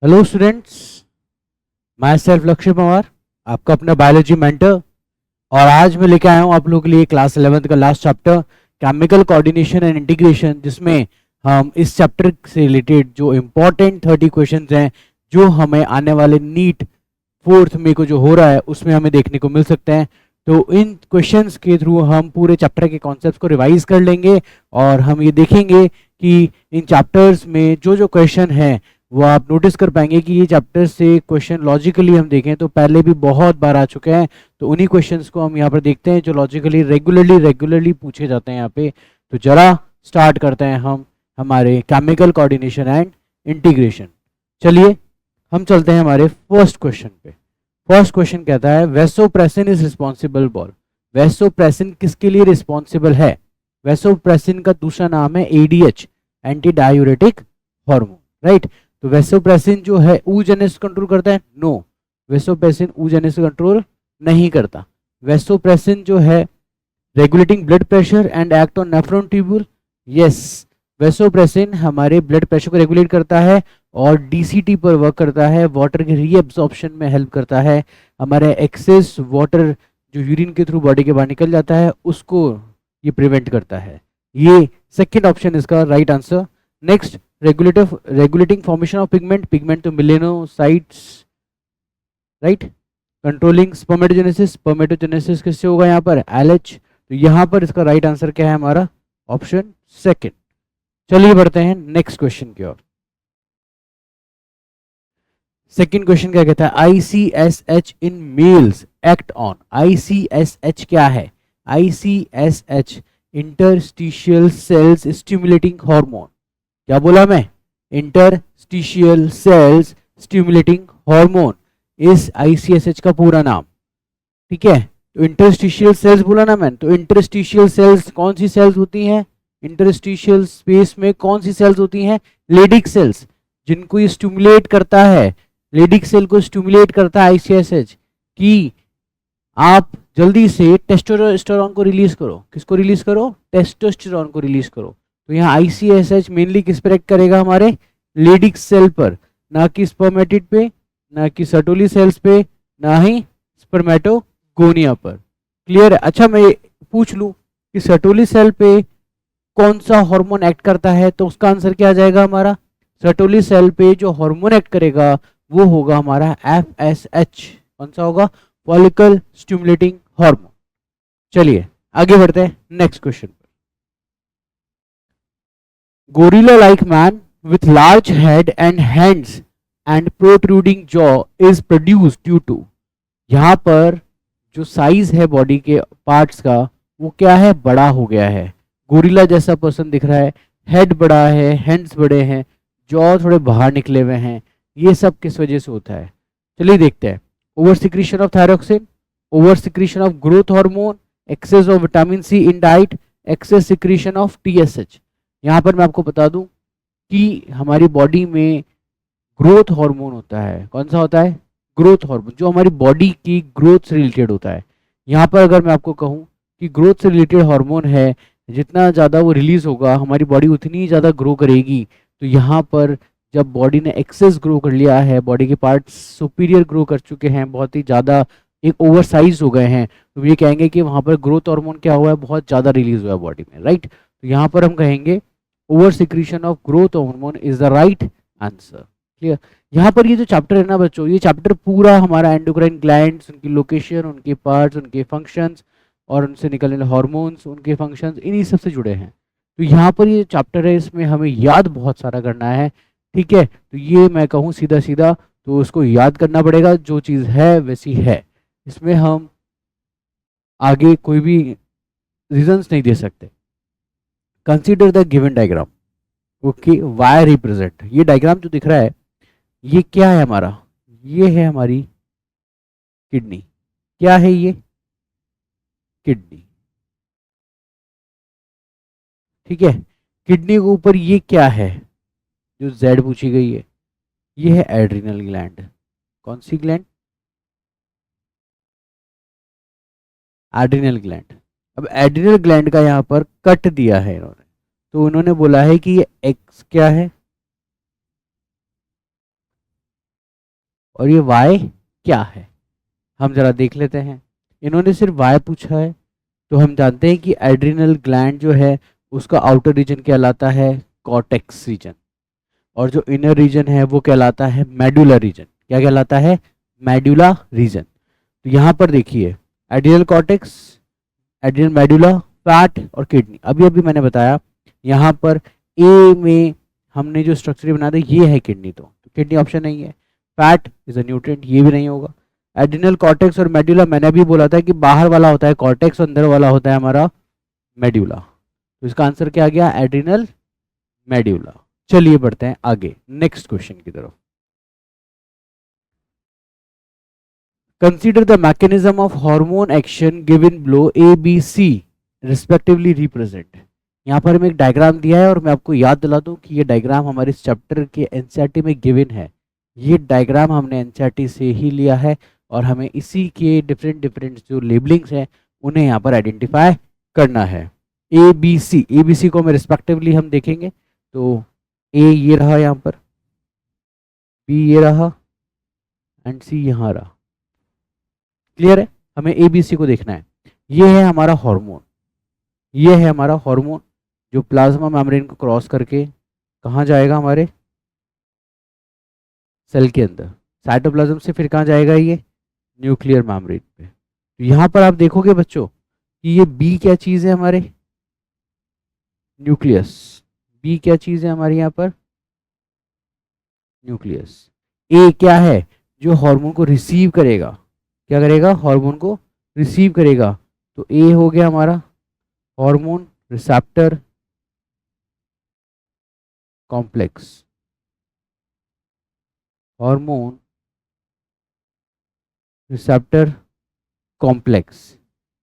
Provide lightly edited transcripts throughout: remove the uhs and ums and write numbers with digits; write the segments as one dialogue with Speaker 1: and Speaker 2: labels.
Speaker 1: Hello students, my self लक्ष्य पवार, आपका अपना बायोलॉजी मेंटर। और आज मैं लेके आया हूँ आप लोगों के लिए क्लास 11th का last chapter chemical coordination and integration, जिसमें हम इस चैप्टर से रिलेटेड जो इम्पोर्टेंट 30 क्वेश्चंस हैं जो हमें आने वाले नीट 4th में को जो हो रहा है उसमें हमें देखने को मिल सकते हैं। तो इन क्वेश्चंस के थ्रू हम पूरे चैप्टर के कॉन्सेप्ट्स को रिवाइज कर लेंगे और हम ये देखेंगे कि इन चैप्टर्स में जो जो क्वेश्चन हैं वो आप नोटिस कर पाएंगे कि ये चैप्टर से क्वेश्चन लॉजिकली हम देखें तो पहले भी बहुत बार आ चुके हैं। तो उन्हीं क्वेश्चंस को हम यहाँ पर देखते हैं जो लॉजिकली रेगुलरली पूछे जाते हैं यहाँ पे। तो जरा स्टार्ट करते हैं हम हमारे केमिकल कोऑर्डिनेशन एंड इंटीग्रेशन। चलिए हम चलते हैं हमारे फर्स्ट क्वेश्चन पे। फर्स्ट क्वेश्चन कहता है vasopressin is responsible for. Vasopressin किसके लिए रिस्पॉन्सिबल है? वैसोप्रेसिन का दूसरा नाम है ADH, anti diuretic hormone, right. तो वैसोप्रेसिन जो है oogenesis कंट्रोल करता है? नो, वैसोप्रेसिन oogenesis कंट्रोल नहीं करता। वैसोप्रेसिन जो है regulating blood pressure and act on nephron tubule. Yes, vasopressin हमारे ब्लड प्रेशर को रेगुलेट करता है और डीसीटी पर वर्क करता है, वाटर के रीएब्सॉर्प्शन में हेल्प करता है। हमारे एक्सेस वाटर जो यूरिन के थ्रू बॉडी के बाहर निकल जाता है उसको ये प्रिवेंट करता है। ये सेकेंड ऑप्शन इसका right answer. Next, regulating formation of pigment. Pigment तो melanocytes, right. Controlling spermatogenesis. Spermatogenesis किससे होगा यहाँ पर? एलएच। तो यहाँ पर इसका राइट आंसर क्या है हमारा? Option second. चलिए बढ़ते हैं नेक्स्ट क्वेश्चन की ओर। सेकंड क्वेश्चन क्या कहता है? आईसीएसएच इन मेल्स एक्ट ऑन। आईसीएसएच क्या है? आईसीएसएच इंटरस्टिशियल सेल्स स्टिमुलेटिंग हार्मोन। क्या बोला मैं? इंटरस्टिशियल सेल्स स्टिमुलेटिंग हार्मोन इस आईसीएसएच का पूरा नाम, ठीक है। तो इंटरस्टिशियल सेल्स बोला ना मैंने, तो इंटरस्टिशियल सेल्स कौन सी सेल्स होती हैं? इंटरस्टिशियल स्पेस में कौन सी सेल्स होती हैं? लेडिक सेल्स, जिनको ये स्टिमुलेट करता है। लेडिक सेल को स्टिमुलेट करता है आईसीएसएच कि आप जल्दी से टेस्टोस्टेरोन को रिलीज करो। किसको रिलीज करो? टेस्टोस्टेरोन को रिलीज करो। तो यहाँ आईसीएसएच मेनली किस पर एक्ट करेगा? हमारे लेडिक सेल पर, ना कि स्पर्मेटिड पे, ना कि सर्टोली सेल्स पे, ना ही स्पर्मेटोगोनिया पर। क्लियर है? अच्छा, मैं पूछ लूं कि सर्टोली सेल पे कौन सा हार्मोन एक्ट करता है, तो उसका आंसर क्या आ जाएगा हमारा? सर्टोली सेल पे जो हार्मोन एक्ट करेगा वो होगा हमारा एफएसएच। कौन सा होगा? Follicle stimulating hormone. चलिए आगे बढ़ते हैं नेक्स्ट क्वेश्चन पर। Gorilla like man with large head and hands and protruding jaw is produced due to। यहाँ पर जो साइज है बॉडी के पार्ट्स का वो क्या है? बड़ा हो गया है। गोरिल्ला जैसा पर्सन दिख रहा है, हेड बड़ा है, हैंड्स बड़े हैं, जॉ थोड़े बाहर निकले हुए हैं। ये सब किस वजह से होता है? चलिए देखते हैं। Over secretion of thyroxine, over secretion of growth hormone, excess of vitamin C in diet, excess secretion of TSH. यहाँ पर मैं आपको बता दूं कि हमारी बॉडी में ग्रोथ हार्मोन होता है। कौन सा होता है? ग्रोथ हार्मोन, जो हमारी बॉडी की ग्रोथ से रिलेटेड होता है। यहाँ पर अगर मैं आपको कहूँ कि ग्रोथ से रिलेटेड हार्मोन है, जितना ज़्यादा वो रिलीज होगा हमारी बॉडी उतनी ही ज़्यादा ग्रो करेगी। तो यहाँ पर जब बॉडी ने एक्सेस ग्रो कर लिया है, बॉडी के पार्ट्स सुपीरियर ग्रो कर चुके हैं, बहुत ही ज़्यादा एक ओवर साइज हो गए हैं, तो ये कहेंगे कि वहाँ पर ग्रोथ हार्मोन क्या हुआ है? बहुत ज़्यादा रिलीज हुआ है बॉडी में, राइट। तो यहाँ पर हम कहेंगे over secretion of growth hormone is the right answer. Clear? यहाँ पर ये जो चैप्टर है ना बच्चों, ये चैप्टर पूरा हमारा एंडोक्राइन ग्लैंड्स, उनकी लोकेशन, उनके पार्ट्स, उनके फंक्शंस और उनसे निकलने वाले हार्मोन्स, उनके फंक्शंस, इन्हीं सब से जुड़े हैं। तो यहाँ पर ये चैप्टर है, इसमें हमें याद बहुत सारा करना है, ठीक है। तो ये मैं कहूँ सीधा सीधा तो उसको याद करना पड़ेगा, जो चीज़ है वैसी है। इसमें हम आगे कोई भी रीजंस नहीं दे सकते। Consider the given diagram. Okay, why represent. ये डायग्राम जो दिख रहा है ये क्या है हमारा? ये है हमारी किडनी। क्या है ये? किडनी, ठीक है। किडनी के ऊपर ये क्या है जो जेड पूछी गई है? ये है एड्रिनल ग्लैंड। कौन सी ग्लैंड? Adrenal gland. अब एड्रिनल ग्लैंड का यहाँ पर कट दिया है इन्होंने, तो उन्होंने बोला है कि ये एक्स क्या है? और ये वाई क्या है, हम जरा देख लेते हैं। इन्होंने सिर्फ वाई पूछा है, तो हम जानते हैं कि एड्रिनल ग्लैंड जो है उसका आउटर रीजन कहलाता है कॉर्टेक्स रीजन, और जो इनर रीजन है वो कहलाता है मेडुला रीजन। क्या कहलाता है? Medulla reason. तो यहाँ पर देखिए, adrenal cortex, adrenal medulla, fat और किडनी। अभी अभी मैंने बताया यहाँ पर ए में हमने जो स्ट्रक्चर बना दिया ये है किडनी, तो किडनी ऑप्शन नहीं है। फैट इज अ न्यूट्रिएंट, ये भी नहीं होगा। एड्रिनल कॉर्टेक्स और मेडुला, मैंने अभी बोला था कि बाहर वाला होता है कॉर्टेक्स, अंदर वाला होता है हमारा मेडुला। तो इसका आंसर क्या आ गया? Adrenal medulla. चलिए बढ़ते हैं आगे नेक्स्ट क्वेश्चन की तरफ। Consider the mechanism of hormone action given below A B C respectively represent. यहाँ पर हमें एक डायग्राम दिया है और मैं आपको याद दिला दूं कि ये डायग्राम हमारे इस चैप्टर के एनसीईआरटी में गिवन है। ये डायग्राम हमने एनसीईआरटी से ही लिया है और हमें इसी के डिफरेंट डिफरेंट जो लेबलिंग्स हैं उन्हें यहाँ पर आइडेंटिफाई करना है। ए बी सी को हमें रिस्पेक्टिवली हम देखेंगे, तो ए ये रहा यहाँ पर, बी ये रहा एंड सी यहाँ रहा। क्लियर है? हमें ए बी सी को देखना है। ये है हमारा हार्मोन, ये है हमारा हार्मोन जो प्लाज्मा मेम्ब्रेन को क्रॉस करके कहाँ जाएगा? हमारे सेल के अंदर। साइटोप्लाज्म से फिर कहाँ जाएगा? ये न्यूक्लियर मेम्ब्रेन पे। तो यहाँ पर आप देखोगे बच्चों कि ये बी क्या चीज़ है? हमारे न्यूक्लियस। बी क्या चीज़ है हमारे यहाँ पर? न्यूक्लियस। ए क्या है? जो हार्मोन को रिसीव करेगा। क्या करेगा? हार्मोन को रिसीव करेगा। तो ए हो गया हमारा hormone receptor complex, hormone receptor complex.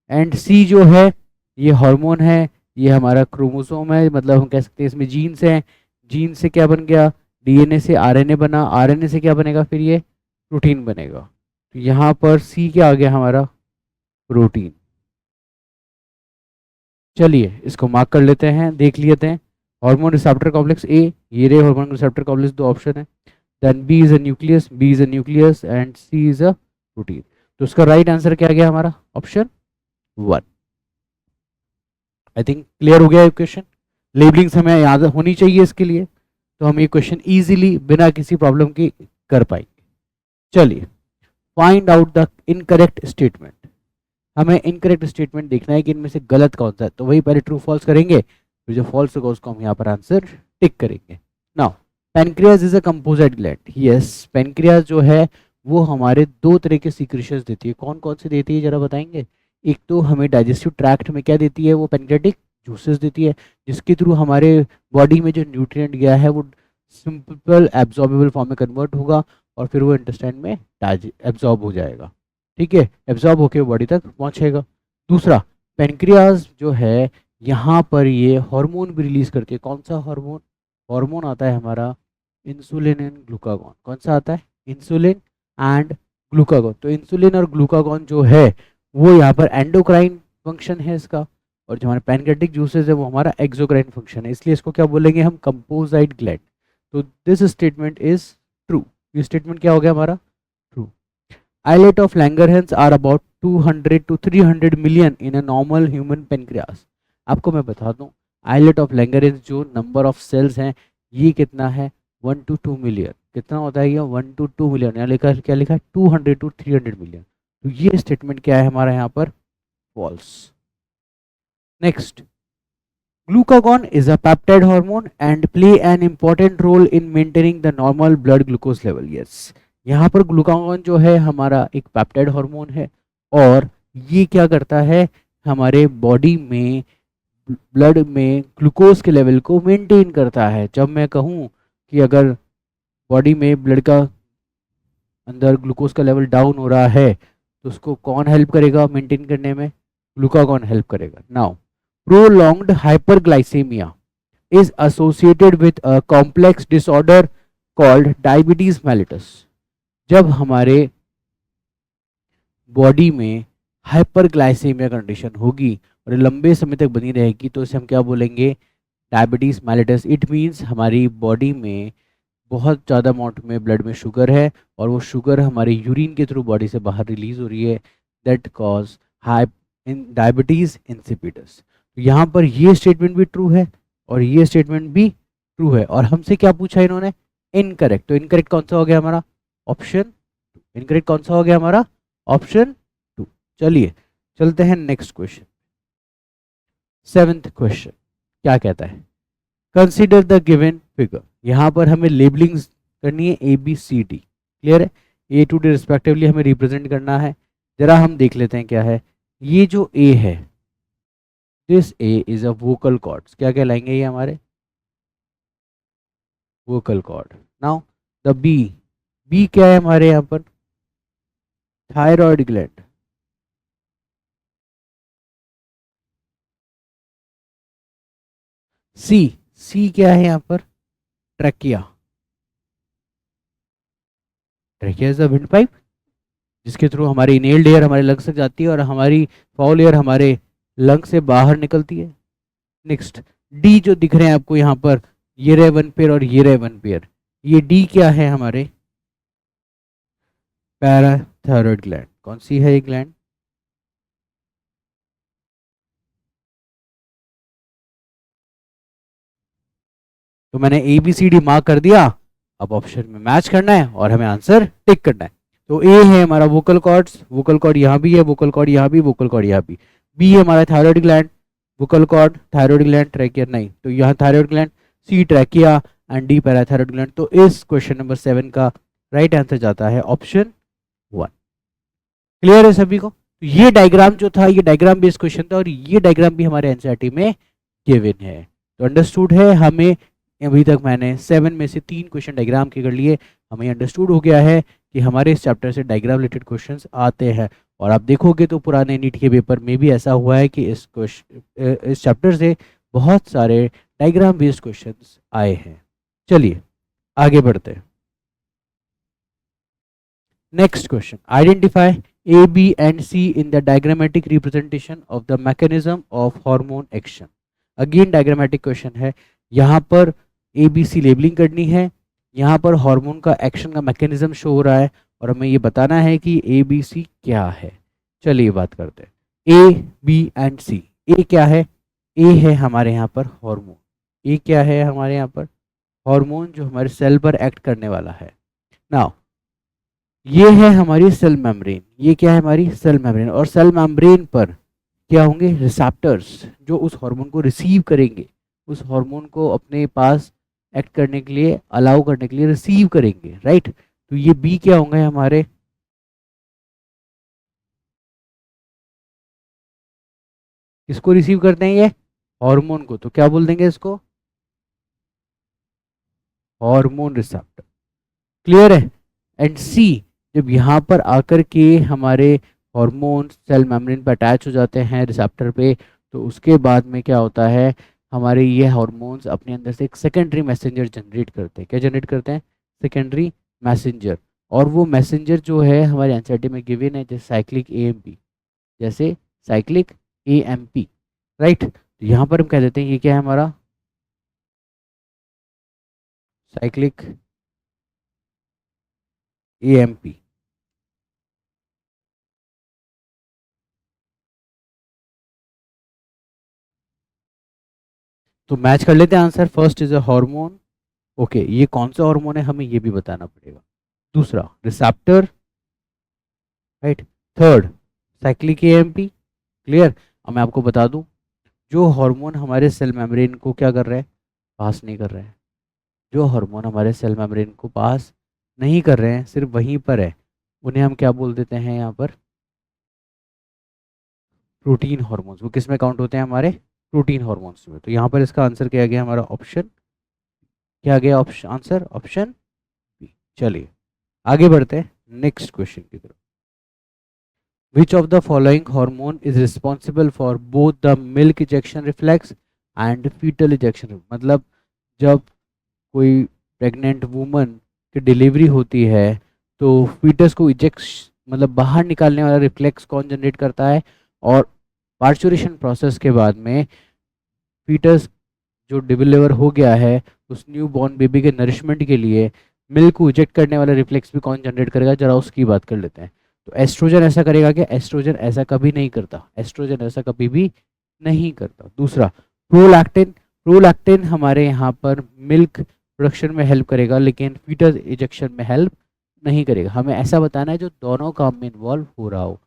Speaker 1: And C जो है ये हार्मोन है, ये हमारा क्रोमोसोम है, मतलब हम कह सकते हैं इसमें जीन्स हैं। जीन से क्या बन गया? डीएनए से आरएनए बना, आरएनए से क्या बनेगा? फिर ये प्रोटीन बनेगा। तो यहाँ पर सी क्या आ गया हमारा? प्रोटीन। चलिए इसको मार्क कर लेते हैं, देख लेते हैं। हार्मोन रिसेप्टर कॉम्प्लेक्स ए, ये रे हार्मोन रिसेप्टर कॉम्प्लेक्स, दो ऑप्शन है। Then B is a nucleus, B is a nucleus and C is a protein. तो उसका राइट आंसर क्या गया हमारा? ऑप्शन 1। आई थिंक क्लियर हो गया ये क्वेश्चन। लेबलिंग्स हमें याद होनी चाहिए इसके लिए, तो हम ये क्वेश्चन इजीली बिना किसी प्रॉब्लम के कर पाएंगे। चलिए, find out the incorrect statement. हमें इनकरेक्ट स्टेटमेंट देखना है कि इनमें से गलत कौन सा है, तो वही पहले ट्रू फॉल्स करेंगे, फिर जो फॉल्स होगा उसको हम यहाँ पर आंसर टिक करेंगे। Now pancreas is a composite gland. Yes, pancreas जो है वो हमारे दो तरह के सीक्रेशंस देती है। कौन कौन से देती है जरा बताएंगे? एक तो हमें डाइजेस्टिव ट्रैक्ट में क्या देती है? वो पेनक्रेटिक जूसेस देती है, जिसके थ्रू हमारे बॉडी में जो न्यूट्रिएंट गया है वो सिंपल एब्जॉर्बेबल फॉर्म में कन्वर्ट होगा और फिर वो इंटेस्टाइन में एब्जॉर्ब हो जाएगा। ठीक है, एब्जॉर्ब होकर बॉडी तक पहुंचेगा। दूसरा, पेनक्रियाज जो है यहाँ पर ये हार्मोन भी रिलीज करती है। कौन सा हार्मोन? हार्मोन आता है हमारा इंसुलिन एंड ग्लूकागॉन। कौन सा आता है? Insulin and glucagon. तो इंसुलिन और ग्लूकागॉन जो है वो यहाँ पर एंडोक्राइन फंक्शन है इसका, और जो हमारे पैनक्रेटिक जूसेस है वो हमारा एक्सोक्राइन फंक्शन है। इसलिए इसको क्या बोलेंगे हम? Composite gland. तो दिस स्टेटमेंट इज ट्रू। ये स्टेटमेंट क्या हो गया हमारा? True. Islet of Langerhans are about 200 to 300 million in a normal human pancreas. आपको मैं बता दूं, आइलेट ऑफ लैंगरेंस जो नंबर ऑफ सेल्स हैं ये कितना है? 1 to 2 मिलियन। कितना होता है ये? 1 to 2 मिलियन। यहाँ लिखा क्या लिखा है? 200 to 300 मिलियन। तो ये स्टेटमेंट क्या है हमारा यहाँ पर? False. Next, glucagon is a peptide hormone and play an important role in maintaining the normal blood glucose level. Yes, यहाँ पर ग्लूकागॉन जो है हमारा एक पेप्टाइड हार्मोन है और ये क्या करता है? हमारे बॉडी में ब्लड में ग्लूकोज के लेवल को मेंटेन करता है। जब मैं कहूँ कि अगर बॉडी में ब्लड का अंदर ग्लूकोज का लेवल डाउन हो रहा है तो उसको कौन हेल्प करेगा मेंटेन करने में? ग्लूकागॉन हेल्प करेगा। Now prolonged hyperglycemia is associated with a complex disorder called diabetes mellitus. जब हमारे बॉडी में हाइपरग्लाइसेमिया कंडीशन होगी और लंबे समय तक बनी रहेगी तो इसे हम क्या बोलेंगे? Diabetes mellitus. इट मीन्स हमारी बॉडी में बहुत ज़्यादा अमाउंट में ब्लड में शुगर है और वो शुगर हमारे यूरिन के थ्रू बॉडी से बाहर रिलीज हो रही है, that cause high in diabetes insipidus. तो यहाँ पर ये स्टेटमेंट भी ट्रू है और ये स्टेटमेंट भी ट्रू है, और हमसे क्या पूछा इन्होंने, इनकरेक्ट। तो इनकरेक्ट कौन सा हो गया हमारा, ऑप्शन, इनकरेक्ट कौन सा हो गया हमारा, ऑप्शन 2। चलिए चलते हैं नेक्स्ट क्वेश्चन। 7th क्वेश्चन क्या कहता है, कंसिडर द गिवन फिगर। यहाँ पर हमें लेबलिंग करनी है A B C D, clear है, ए टू डी रिस्पेक्टिवली हमें रिप्रेजेंट करना है। जरा हम देख लेते हैं क्या है। ये जो ए है, this A is a vocal cords, क्या कहलाएंगे ये हमारे vocal cord. Now the B, B क्या है हमारे यहाँ पर, थायराइड ग्लैंड। सी, सी क्या है यहाँ पर, trachea, trachea is a wind pipe जिसके थ्रू हमारी इनहेल्ड एयर हमारे लंग्स तक जाती है और हमारी फाउल एयर हमारे लंग से बाहर निकलती है। नेक्स्ट डी जो दिख रहे हैं आपको यहाँ पर, ये रहे 1 पेयर और ये रहे 1 पेयर, ये डी क्या है हमारे पैराथायरॉयड ग्लैंड। कौन सी है ये ग्लैंड, तो मैंने A B C D mark कर दिया, अब ऑप्शन में मैच करना है और हमें आंसर टिक करना है। तो ए है हमारा वोकल कॉर्ड्स, वोकल कॉर्ड यहाँ भी है, वोकल कॉर्ड यहाँ भी, वोकल कॉर्ड यहाँ भी। बी है हमारा thyroid gland, vocal cord, thyroid gland, trachea नहीं, तो यहाँ thyroid gland, C trachea and D parathyroid gland. तो इस क्वेश्चन नंबर 7 का राइट आंसर जाता है ऑप्शन 1। क्लियर है सभी को। तो ये डायग्राम जो था, ये डायग्राम बेस्ड क्वेश्चन था और ये डायग्राम भी हमारे एनसीईआरटी में गिवन है। तो अंडरस्टूड है, हमें अभी तक मैंने 7 में से 3 क्वेश्चन डायग्राम के कर लिए। हमें अंडरस्टूड हो गया है कि हमारे इस चैप्टर से डायग्राम रिलेटेड क्वेश्चंस आते हैं, और आप देखोगे तो पुराने नीट के पेपर में भी ऐसा हुआ है कि इस चैप्टर से बहुत सारे डायग्राम बेस्ड क्वेश्चंस आए हैं। चलिए आगे बढ़ते हैं। Next question, identify A, B and C in the diagrammatic representation of the mechanism of hormone action। Again diagrammatic question है, यहाँ पर ए बी सी लेबलिंग करनी है, यहाँ पर हार्मोन का एक्शन का मैकेनिज्म शो हो रहा है और हमें ये बताना है कि ए बी सी क्या है। चलिए बात करते हैं ए बी एंड सी। ए क्या है, ए है हमारे यहाँ पर हार्मोन, ए क्या है हमारे यहाँ पर हार्मोन जो हमारे सेल पर एक्ट करने वाला है। नाउ ये है हमारी सेल मेम्ब्रेन, ये क्या है हमारी सेल मेम्ब्रेन, और सेल मेम्ब्रेन पर क्या होंगे, रिसेप्टर्स जो उस हार्मोन को रिसीव करेंगे, उस हार्मोन को अपने पास एक्ट करने के लिए, अलाउ करने के लिए रिसीव करेंगे, राइट। तो ये बी क्या होंगे हमारे, किसको रिसीव करते हैं ये, हार्मोन को, तो क्या बोल देंगे इसको, हार्मोन रिसेप्टर। क्लियर है। एंड सी, जब यहाँ पर आकर के हमारे हार्मोन सेल मेम्ब्रेन पर अटैच हो जाते हैं रिसेप्टर पे, तो उसके बाद में क्या होता है, हमारे ये हार्मोन्स अपने अंदर से एक सेकेंडरी मैसेंजर जनरेट करते हैं। क्या जनरेट करते हैं, सेकेंडरी मैसेंजर। और वो मैसेंजर जो है हमारे एनसीईआरटी में गिवन है, जैसे साइक्लिक एएमपी, जैसे साइक्लिक एएमपी, राइट। तो यहाँ पर हम कह देते हैं ये क्या है हमारा साइक्लिक एएमपी। तो मैच कर लेते हैं answer. First is a hormone, okay, ये कौन सा हार्मोन है हमें ये भी बताना पड़ेगा। दूसरा receptor, right. Third cyclic AMP, clear. अब मैं आपको बता दूं, जो हार्मोन हमारे सेल मेम्ब्रेन को क्या कर रहे हैं, पास नहीं कर रहे हैं, जो हार्मोन हमारे सेल मेम्ब्रेन को पास नहीं कर रहे हैं, सिर्फ वहीं पर है, उन्हें हम क्या बोल देते हैं यहाँ पर, प्रोटीन हार्मोन्स। वो किस में काउंट होते हैं, हमारे प्रोटीन हार्मोन्स में। तो यहाँ पर इसका आंसर क्या गया हमारा, ऑप्शन क्या गया, ऑप्शन आंसर ऑप्शन बी। चलिए आगे बढ़ते हैं नेक्स्ट क्वेश्चन की तरफ। Which of the following hormone is responsible for both the milk ejection reflex and fetal ejection? मतलब जब कोई प्रेग्नेंट वुमन की डिलीवरी होती है तो फीटस को इजेक्ट मतलब बाहर निकालने वाला रिफ्लेक्स कौन जनरेट करता है, और पार्चुरेशन प्रोसेस के बाद में फीटस जो डिलीवर हो गया है उस न्यू बॉर्न बेबी के नरिशमेंट के लिए मिल्क को इजेक्ट करने वाला रिफ्लेक्स भी कौन जनरेट करेगा, जरा उसकी बात कर लेते हैं। तो एस्ट्रोजन ऐसा करेगा क्या? एस्ट्रोजन ऐसा कभी नहीं करता, एस्ट्रोजन ऐसा कभी भी नहीं करता। दूसरा प्रोलैक्टिन, प्रोलैक्टिन हमारे यहाँ पर मिल्क प्रोडक्शन में हेल्प करेगा लेकिन फीटस इजेक्शन में हेल्प नहीं करेगा। हमें ऐसा बताना है जो दोनों काम में इन्वॉल्व हो रहा हो।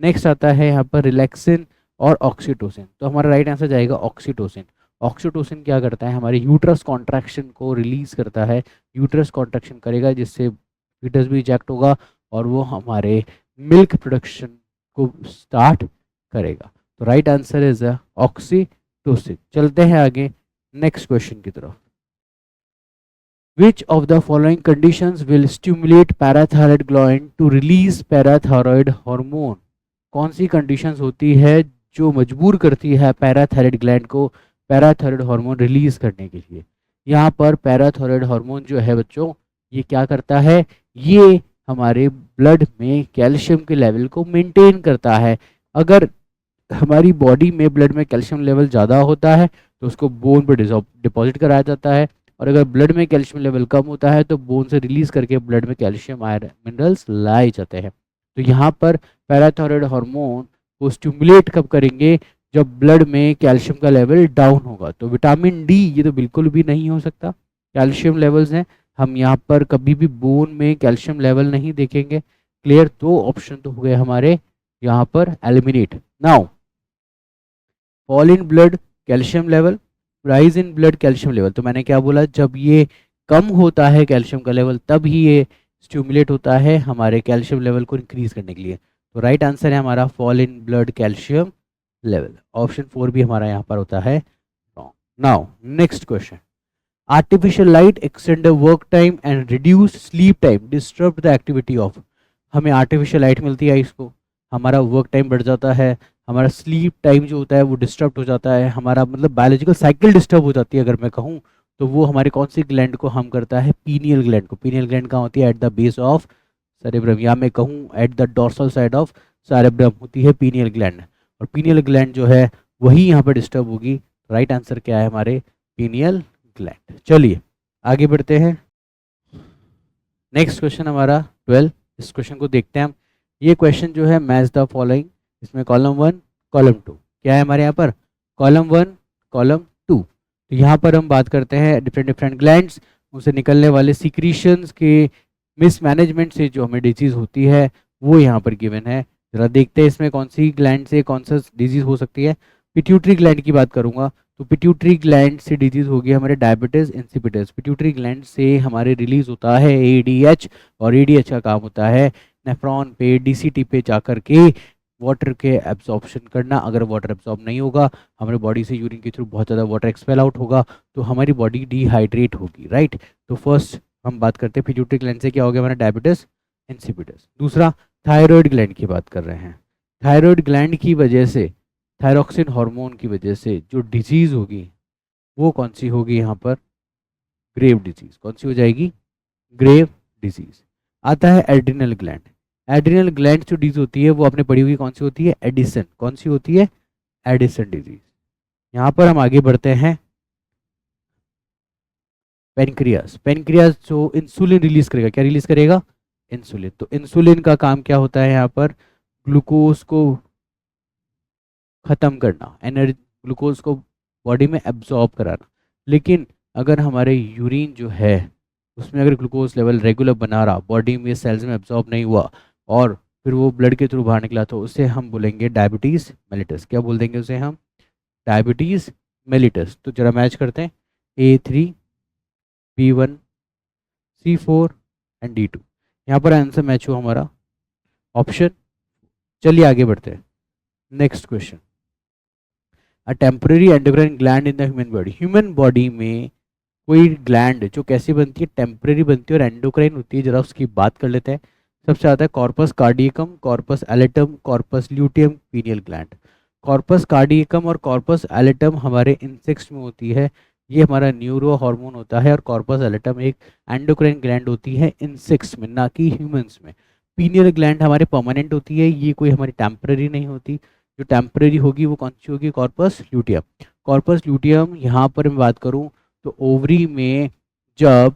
Speaker 1: नेक्स्ट आता है यहाँ पर रिलैक्सिन और ऑक्सीटोसिन। तो हमारा राइट आंसर जाएगा ऑक्सीटोसिन। ऑक्सीटोसिन क्या करता है? हमारे यूट्रस कॉन्ट्रैक्शन को रिलीज करता है, यूट्रस कॉन्ट्रैक्शन करेगा जिससे फीटस भी इजेक्ट होगा और वो हमारे मिल्क प्रोडक्शन को स्टार्ट करेगा। तो राइट आंसर इज ऑक्सीटोसिन। चलते हैं आगे नेक्स्ट क्वेश्चन की तरफ। Which of the following conditions will stimulate parathyroid gland to release parathyroid hormone? कौन सी कंडीशंस होती है जो मजबूर करती है पैराथायराइड ग्लैंड को पैराथायराइड हार्मोन रिलीज करने के लिए? यहाँ पर पैराथायराइड हार्मोन जो है बच्चों, ये क्या करता है? ये हमारे ब्लड में कैल्शियम के लेवल को मेंटेन करता है। अगर हमारी बॉडी में ब्लड में कैल्शियम लेवल ज़्यादा होता है तो उसको बोन पर डिपॉजिट कराया जाता है, और अगर ब्लड में कैल्शियम लेवल कम होता है तो बोन से रिलीज करके ब्लड में कैल्शियम आयरन मिनरल्स लाए जाते हैं। तो यहाँ पर पैराथायराइड हार्मोन को स्टिमुलेट कब करेंगे? जब ब्लड में कैल्शियम का लेवल डाउन होगा। तो विटामिन डी ये तो बिल्कुल भी नहीं हो सकता, कैल्शियम लेवल्स हैं, हम यहाँ पर कभी भी बोन में कैल्शियम लेवल नहीं देखेंगे। क्लियर? दो ऑप्शन तो हो गए हमारे यहाँ पर eliminate. Now fall in blood calcium level, rise in blood calcium level. तो मैंने क्या बोला? जब ये कम होता है कैल्शियम का लेवल तब ही ये स्टिमुलेट होता है हमारे कैल्शियम लेवल को इंक्रीज करने के लिए। तो राइट आंसर है हमारा fall in blood calcium level. Option 4 भी हमारा यहाँ पर होता है wrong. Now next question. Artificial light extend the work time and reduce sleep time disturb the activity of. हमें आर्टिफिशियल लाइट मिलती है, इसको हमारा वर्क टाइम बढ़ जाता है, हमारा स्लीप टाइम जो होता है वो डिस्टर्ब हो जाता है, हमारा मतलब बायोलॉजिकल साइकिल डिस्टर्ब हो जाती है अगर मैं कहूँ तो। वो हमारे कौन सी ग्लैंड को हम करता है? पीनियल ग्लैंड को। पीनियल ग्लैंड कहाँ होती है? At the base of cerebrum, या मैं कहूँ at the dorsal side of cerebrum होती है पीनियल ग्लैंड। और पीनियल ग्लैंड जो है वही यहाँ पर डिस्टर्ब होगी। राइट आंसर क्या है हमारे? Pineal gland. चलिए आगे बढ़ते हैं। नेक्स्ट क्वेश्चन हमारा 12। इस क्वेश्चन को देखते हैं हम। ये क्वेश्चन जो है मैच द फॉलोइंग, इसमें कॉलम 1 कॉलम 2 क्या है हमारे यहाँ पर? Column 1 column 2। तो यहाँ पर हम बात करते हैं डिफरेंट डिफरेंट ग्लैंड्स, उनसे निकलने वाले सीक्रीशंस के मिसमैनेजमेंट से जो हमें डिजीज़ होती है वो यहाँ पर गिवन है। जरा देखते हैं इसमें कौन सी ग्लैंड से कौन सा डिजीज़ हो सकती है। पिट्यूटरी ग्लैंड की बात करूँगा तो पिट्यूटरी ग्लैंड से डिजीज़ होगी हमारे डायबिटीज़ इंसिपिडस। पिट्यूटरी ग्लैंड से हमारे रिलीज होता है एडीएच, और एडीएच का काम होता है नेफ्रॉन पे डीसीटी पे जाकर के वाटर के एब्जॉर्प्शन करना। अगर वाटर एब्जॉर्ब नहीं होगा, हमारे बॉडी से यूरिन के थ्रू बहुत ज़्यादा वाटर एक्सपेल आउट होगा तो हमारी बॉडी डिहाइड्रेट होगी। राइट? तो फर्स्ट हम बात करते हैं पिट्यूटरी ग्लैंड से क्या हो गया हमारा? Diabetes insipidus. दूसरा थायराइड ग्लैंड की बात कर रहे हैं। थायराइड ग्लैंड की वजह से, थायरॉक्सिन हार्मोन की वजह से जो डिजीज़ होगी वो कौन सी होगी यहाँ पर? Grave disease. कौन सी हो जाएगी? Grave disease. आता है एड्रिनल ग्लैंड। एड्रिनल ग्लैंड जो डिजीज होती है वो आपने पढ़ी हुई कौन सी होती है? एडिसन। कौन सी होती है? Addison disease. यहाँ पर हम आगे बढ़ते हैं। पेनक्रियास। पेनक्रियास जो इंसुलिन रिलीज करेगा, क्या रिलीज करेगा? इंसुलिन। तो इंसुलिन का काम क्या होता है यहाँ पर? ग्लूकोज को ख़त्म करना, एनर्जी ग्लूकोज को बॉडी में एब्जॉर्ब कराना। लेकिन अगर हमारे यूरिन जो है उसमें अगर ग्लूकोज लेवल रेगुलर बना रहा, बॉडी में सेल्स में एब्जॉर्ब नहीं हुआ और फिर वो ब्लड के थ्रू बाहर निकला, तो उसे हम बोलेंगे डायबिटीज़ मेलिटस। क्या बोल देंगे उसे हम? Diabetes mellitus. तो जरा मैच करते हैं A3 B1 C4 and D2। यहाँ पर आंसर मैच हुआ हमारा ऑप्शन। चलिए आगे बढ़ते हैं। Next question. A temporary endocrine gland in the human body. Human body में कोई ग्लैंड जो कैसी बनती है? टेम्पररी बनती है और एंडोक्राइन होती है। जरा उसकी बात कर लेते हैं। सबसे आता है corpus cardiacum, corpus allatum, corpus luteum, pineal gland. Corpus cardiacum और कॉर्पस एलेटम हमारे इंसेक्ट्स में होती है, ये हमारा न्यूरो हार्मोन होता है। और कॉर्पस एलेटम एक एंडोक्राइन ग्लैंड होती है इंसेक्ट्स में, ना कि ह्यूमंस में। पीनियल ग्लैंड हमारे परमानेंट होती है, ये कोई हमारी टेम्पररी नहीं होती। जो टेम्पररी होगी वो कौन सी होगी? Corpus luteum. कॉर्पस ल्यूटियम यहाँ पर मैं बात करूँ तो ओवरी में जब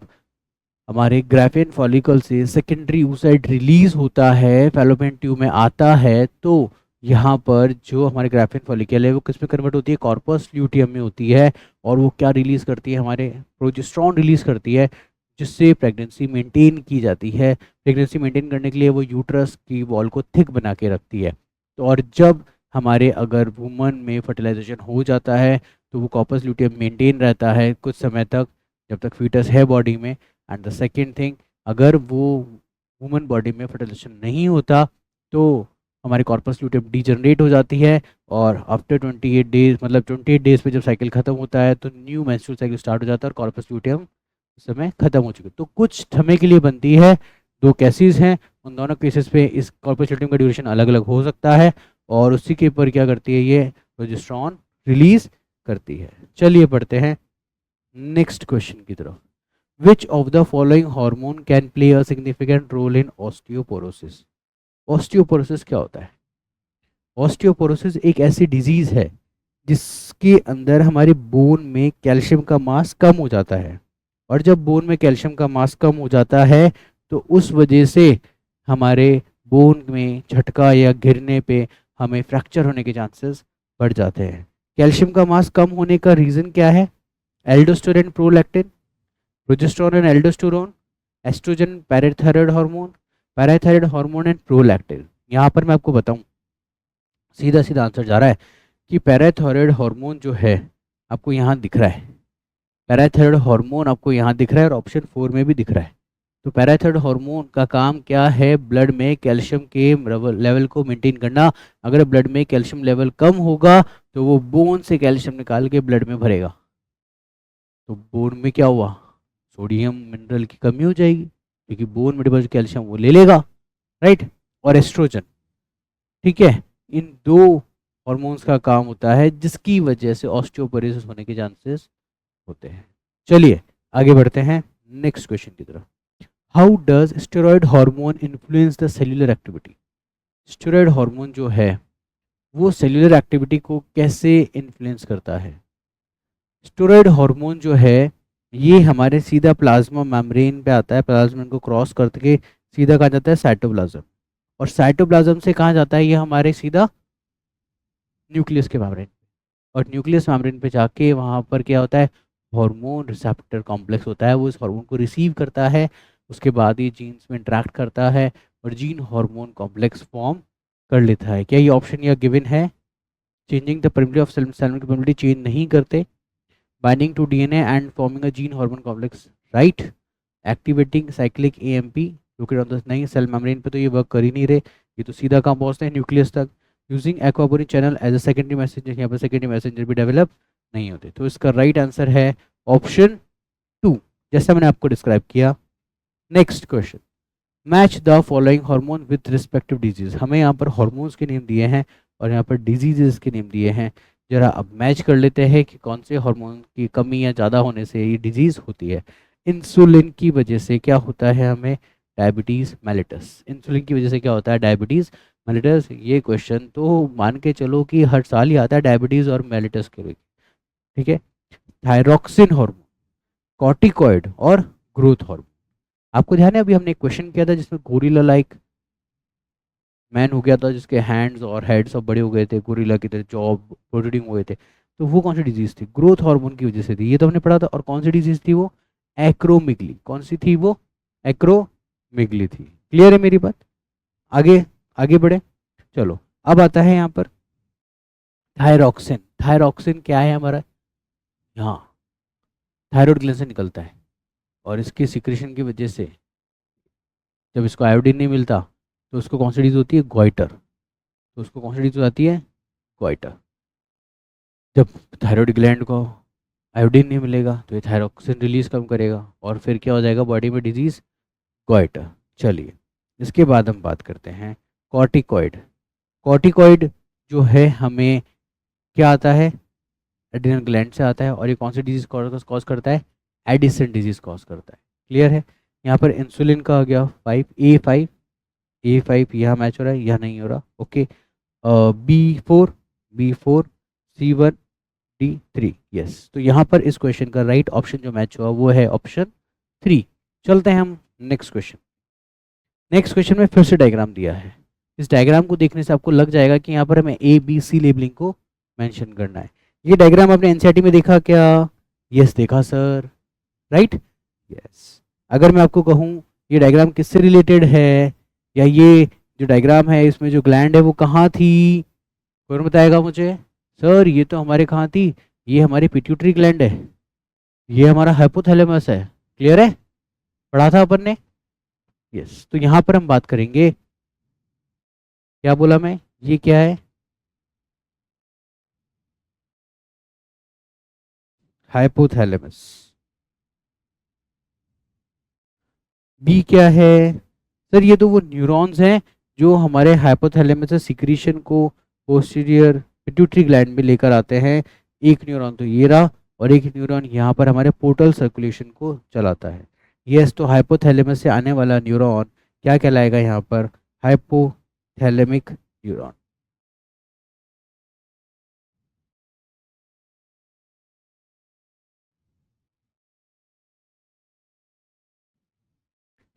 Speaker 1: हमारे ग्राफियन फॉलिकल से सेकेंडरी oocyte रिलीज होता है, फैलोपियन ट्यूब में आता है, तो यहाँ पर जो हमारे ग्राफियन फॉलिकल है वो किस में कन्वर्ट होती है, कॉर्पस ल्यूटियम में होती है। और वो क्या रिलीज करती है, हमारे प्रोजेस्टेरॉन रिलीज करती है, जिससे प्रेगनेंसी मेंटेन की जाती है। प्रेगनेंसी मेंटेन करने के लिए वो यूट्रस की वॉल को थिक बना के रखती है। तो और जब हमारे अगर वुमन में फर्टिलाइजेशन हो जाता है तो वो कॉर्पस ल्यूटियम मेंटेन रहता है कुछ समय तक, जब तक फीटस है बॉडी में। एंड द सेकेंड थिंग, अगर वो वुमन बॉडी में फर्टिलाइजेशन नहीं होता तो हमारी कॉर्पस ल्यूटियम डीजनरेट हो जाती है, और आफ्टर 28 डेज, मतलब 28 डेज पे जब साइकिल खत्म होता है तो न्यू मेंस्ट्रुअल साइकिल स्टार्ट हो जाता है और कॉर्पस ल्यूटियम उस समय खत्म हो चुकी है। तो कुछ समय के लिए बनती है, दो केसेस हैं, उन दोनों केसेस पे इस कॉर्पस ल्यूटियम का ड्यूरेशन अलग अलग हो सकता है, और उसी के ऊपर क्या करती है, ये प्रोजेस्टेरॉन रिलीज करती है। चलिए पढ़ते हैं नेक्स्ट क्वेश्चन की तरफ। Which of the following hormone can play a significant role in osteoporosis? Osteoporosis क्या होता है? Osteoporosis एक ऐसी डिजीज है जिसके अंदर हमारे बोन में कैल्शियम का मास कम हो जाता है, और जब बोन में कैल्शियम का मास कम हो जाता है तो उस वजह से हमारे बोन में झटका या गिरने पे हमें फ्रैक्चर होने के चांसेस बढ़ जाते हैं। कैल्शियम का मास कम होने का रीज़न क्या है? Aldosterone, prolactin, progesterone and aldosterone, estrogen, parathyroid hormone and prolactin. यहाँ पर मैं आपको बताऊँ, सीधा सीधा आंसर जा रहा है कि पैराथायराइड हार्मोन जो है आपको यहाँ दिख रहा है, पैराथायराइड हार्मोन आपको यहाँ दिख रहा है और ऑप्शन 4 में भी दिख रहा है। तो पैराथायराइड हार्मोन का काम क्या है? ब्लड में कैल्शियम के लेवल को मेंटेन करना। अगर ब्लड में कैल्शियम लेवल कम होगा तो वो बोन से कैल्शियम निकाल के ब्लड में भरेगा, तो बोन में क्या हुआ, सोडियम मिनरल की कमी हो जाएगी, क्योंकि बोन में डिपॉजिट कैल्शियम वो ले लेगा, राइट। और एस्ट्रोजन, ठीक है, इन दो हॉर्मोन्स का काम होता है जिसकी वजह से ऑस्टियोपोरोसिस होने के चांसेस होते हैं। चलिए आगे बढ़ते हैं नेक्स्ट क्वेश्चन की तरफ। How does steroid hormone influence the cellular activity? Steroid hormone जो है वो सेल्यूलर एक्टिविटी को कैसे इन्फ्लुएंस करता है? स्टेरॉयड हार्मोन जो है ये हमारे सीधा प्लाज्मा मेम्ब्रेन पे आता है, प्लाज्मा को क्रॉस करके सीधा कहाँ जाता है, साइटोप्लाज्म, और साइटोप्लाज्म से कहाँ जाता है, ये हमारे सीधा न्यूक्लियस के मेम्ब्रेन, और न्यूक्लियस मेम्ब्रेन पे जाके वहाँ पर क्या होता है, हार्मोन रिसेप्टर कॉम्प्लेक्स होता है, वो इस हार्मोन को रिसीव करता है, उसके बाद ये जीन्स में इंटरेक्ट करता है और जीन हार्मोन कॉम्प्लेक्स फॉर्म कर लेता है। क्या ये ऑप्शन या गिवन है? Changing the permeability of cell की परमिबिलिटी चेंज नहीं करते, binding to DNA and forming a gene hormone complex, right, activating cyclic AMP located on the, नहीं, सेल मेम्ब्रेन पे तो ये वर्क कर ही नहीं रहे, ये तो सीधा कहाँ पहुँचते हैं, न्यूक्लियस तक। Using aquaporin channel as a secondary messenger, यहाँ पर सेकेंडरी मैसेंजर भी डेवलप नहीं होते, तो इसका राइट आंसर है ऑप्शन 2, जैसा मैंने आपको डिस्क्राइब किया। Next question, match the following hormone with respective disease. हमें यहाँ पर हार्मोन्स के नेम दिए हैं और यहाँ पर डिजीजेस के नेम दिए हैं, जरा अब मैच कर लेते हैं कि कौन से हार्मोन की कमी या ज़्यादा होने से ये डिजीज़ होती है। इंसुलिन की वजह से क्या होता है हमें, डायबिटीज़ मेलिटस। इंसुलिन की वजह से क्या होता है, डायबिटीज़ मेलिटस। ये क्वेश्चन तो मान के चलो कि हर साल ही आता है डायबिटीज़ और मेलिटस के लिए, ठीक है। थायरॉक्सिन हार्मोन, कॉर्टिकॉइड और ग्रोथ हार्मोन। आपको ध्यान है अभी हमने एक क्वेश्चन किया था जिसमें गोरिल्ला लाइक मैन हो गया था, जिसके हैंड्स और हेड सब बड़े हो गए थे, गोरिल्ला की तरह जॉ प्रोट्रूडिंग हुए थे, तो वो कौन सी डिजीज थी, ग्रोथ हार्मोन की वजह से थी, ये तो हमने पढ़ा था। और कौन सी डिजीज थी वो, एक्रोमिगली। कौन सी थी वो, एक्रोमिगली थी। क्लियर है मेरी बात? आगे आगे बढ़े, चलो अब आता है यहाँ पर थायरॉक्सिन। थायरॉक्सिन क्या है हमारा, यहाँ थायरॉयड ग्लैंड से निकलता है, और इसके सिक्रेशन की वजह से जब इसको आयोडीन नहीं मिलता तो उसको कौन सी डिजीज होती है, गोइटर। तो उसको कौन सी डिजीज आती है, गोइटर। जब थायरॉयड ग्लैंड को आयोडीन नहीं मिलेगा तो ये थायरॉक्सिन रिलीज कम करेगा, और फिर क्या हो जाएगा बॉडी में, डिजीज, गोइटर। चलिए इसके बाद हम बात करते हैं कॉर्टिकॉइड। कॉर्टिकॉइड जो है हमें क्या आता है, एड्रिनल ग्लैंड से आता है, और ये कौन सी डिजीज कॉज करता है, एडिसन डिजीज कॉज करता है। क्लियर है? यहाँ पर इंसुलिन का आ गया 5, A5 यहाँ मैच हो रहा है, यह नहीं हो रहा, okay. B4, C1, D3, yes. तो यहाँ पर इस क्वेश्चन का राइट ऑप्शन जो मैच हुआ वो है ऑप्शन 3। चलते हैं हम नेक्स्ट क्वेश्चन। नेक्स्ट क्वेश्चन में फिर से डायग्राम दिया है। इस डायग्राम को देखने से आपको लग जाएगा कि यहाँ पर हमें ABC लेबलिंग को मेंशन करना है। ये डायग्राम आपने एनसीईआरटी में देखा क्या? यस देखा सर, राइट, यस। अगर मैं आपको कहूँ ये डायग्राम किससे रिलेटेड है, या ये जो डायग्राम है इसमें जो ग्लैंड है वो कहाँ थी, कौन बताएगा मुझे? सर ये तो हमारे कहाँ थी, ये हमारी पिट्यूटरी ग्लैंड है, ये हमारा हाइपोथैलेमस है। क्लियर है, पढ़ा था अपन ने, यस। तो यहाँ पर हम बात करेंगे, क्या बोला मैं, ये क्या है, हाइपोथैलेमस। बी क्या है? सर ये तो वो न्यूरॉन्स हैं जो हमारे हाइपोथैलेमस से सिक्रीशन को पोस्टीरियर पिट्यूटरी ग्लैंड में लेकर आते हैं। एक न्यूरॉन तो ये रहा, और एक न्यूरॉन यहाँ पर हमारे पोर्टल सर्कुलेशन को चलाता है। यस, तो हाइपोथैलेमस से आने वाला न्यूरॉन क्या कहलाएगा यहाँ पर? Hypothalamic neuron.